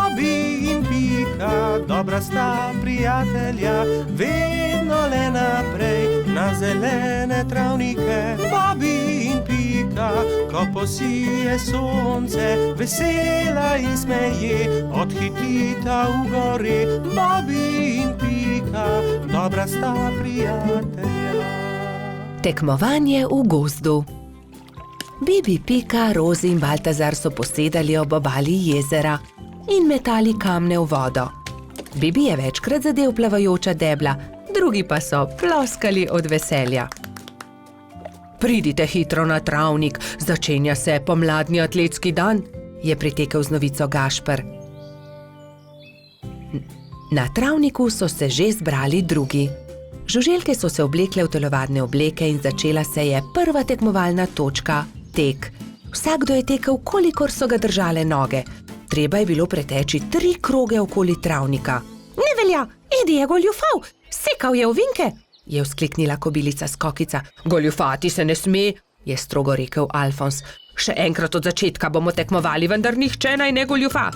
Bobby in Pika, dobra sta prijatelja, vedno le naprej na zelene travnike. Bobby in Pika, ko posije sonce, vesela in smeje, odhitita v gori. Bobby in Pika, dobra sta prijatelja. Tekmovanje v gozdu. Bibi, Pika, Rozi in Baltazar so posedali ob obali jezera in metali kamne v vodo. Bibi je večkrat zadel plavajoča debla, drugi pa so ploskali od veselja. Pridite hitro na travnik, začenja se pomladni atletski dan, je pritekel z novico Gašper. Na travniku so se že zbrali drugi. Žuželke so se oblekle v telovadne obleke in začela se je prva tekmovalna točka, tek. Vsakdo je tekel, kolikor so ga držale noge. Treba je bilo preteči 3 kroge okoli travnika. Ne velja, Edi je goljufal, sekal je ovinke, je vzkliknila kobilica Skokica. Goljufati se ne sme, je strogo rekel Alfons. Še enkrat od začetka bomo tekmovali, vendar nihče naj ne goljufa.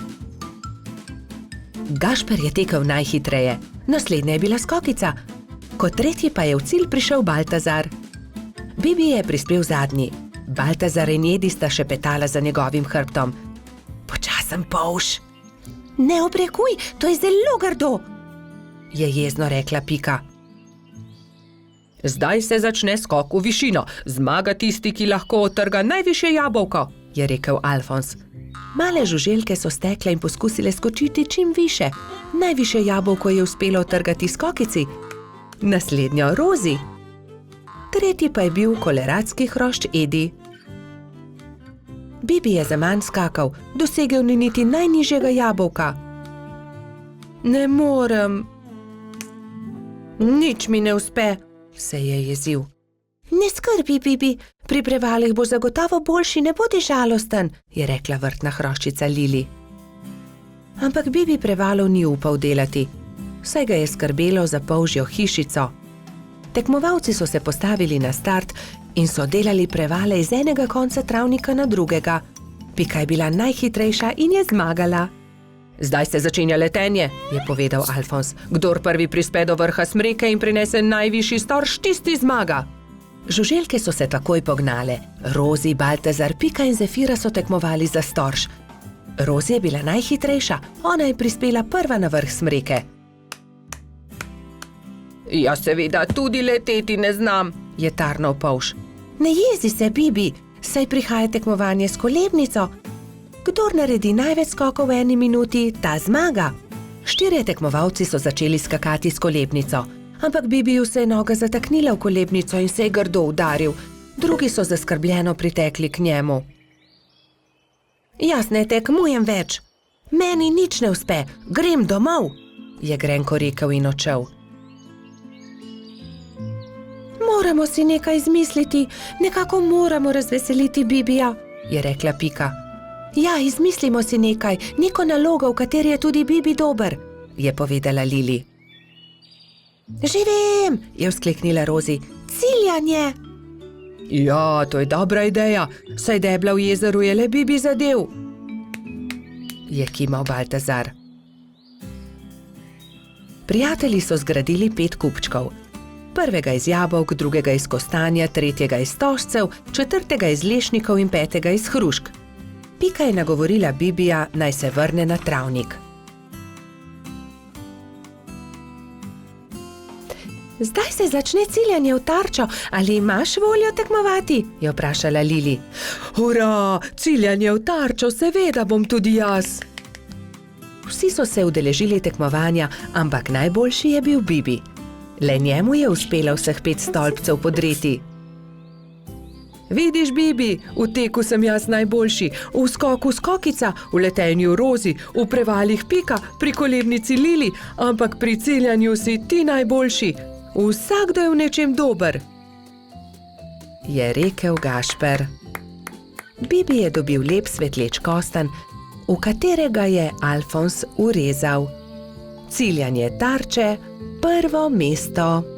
Gašper je tekel najhitreje, naslednja je bila Skokica. Kot tretji pa je v cilj prišel Baltazar. Bibi je prispel zadnji. Baltazar in Edi sta šepetala za njegovim hrbtom. Počasen polž. Ne obrekuj, to je zelo grdo, je jezno rekla Pika. Zdaj se začne skok v višino. Zmaga tisti, ki lahko odtrga najvišje jabolko, je rekel Alfons. Male žuželke so stekle in poskusile skočiti čim više. Najvišje jabolko je uspelo odtrgati Skokici, naslednjo Rozi. Tretji pa je bil koleradski hrošč Edi. Bibi je zaman skakal, dosegel ni niti najnižjega jabolka. Ne morem. Nič mi ne uspe, se je jezil. Ne skrbi, Bibi, pri prevalih boš zagotovo boljši, ne bodi žalosten, je rekla vrtna hroščica Lili. Ampak Bibi prevalov ni upal delati, saj ga je skrbelo za polžjo hišico. Tekmovalci so se postavili na start in so delali prevale iz enega konca travnika na drugega. Pika je bila najhitrejša in je zmagala. Zdaj se začenja letenje, je povedal Alfons. Kdor prvi prispe do vrha smreke in prinese najvišji storž, tisti zmaga. Žuželke so se takoj pognale. Rozi, Baltazar, Pika in Zefira so tekmovali za storž. Rozi je bila najhitrejša, ona je prispela prva na vrh smreke. Jaz seveda tudi leteti ne znam, je tarnal polž. Ne jezi se, Bibi, saj prihaja tekmovanje s kolebnico. Kdor naredi največ skokov v 1 minuti, ta zmaga. 4 tekmovalci so začeli skakati s kolebnico, ampak Bibiju se je noga zataknila v kolebnico in se je grdo udaril. Drugi so zaskrbljeno pritekli k njemu. Jaz ne tekmujem več. Meni nič ne uspe, grem domov, je grenko rekel in odšel. Moramo si nekaj izmisliti, nekako moramo razveseliti Bibija, je rekla Pika. Ja, izmislimo si nekaj, neko nalogo, v kateri je tudi Bibi dober, je povedala Lili. Že vem, je vzkliknila Rozi, ciljanje. Ja, to je dobra ideja, saj debla v jezeru je le Bibi zadev, je kimal Baltazar. Prijatelji so zgradili 5 kupčkov. Prvega iz jabolk, drugega iz kostanja, tretjega iz stožcev, četrtega iz lešnikov in 5. iz hrušk. Pika je nagovorila Bibija, naj se vrne na travnik. Zdaj se začne ciljanje v tarčo, ali imaš voljo tekmovati, je vprašala Lili. Hurra, ciljanje v tarčo, seveda bom tudi jaz. Vsi so se udeležili tekmovanja, ampak najboljši je bil Bibi. Le njemu je uspelo vseh 5 stolpcev podreti. Vidiš, Bibi, v teku sem jaz najboljši, v skoku Skokica, v letenju Rozi, v prevalih Pika, pri kolebnici Lili, ampak pri ciljanju si ti najboljši. Vsakdo je v nečem dober, je rekel Gašper. Bibi je dobil lep svetleč kostanj, v katerega je Alfons urezal. Ciljanje tarče, prvo mesto.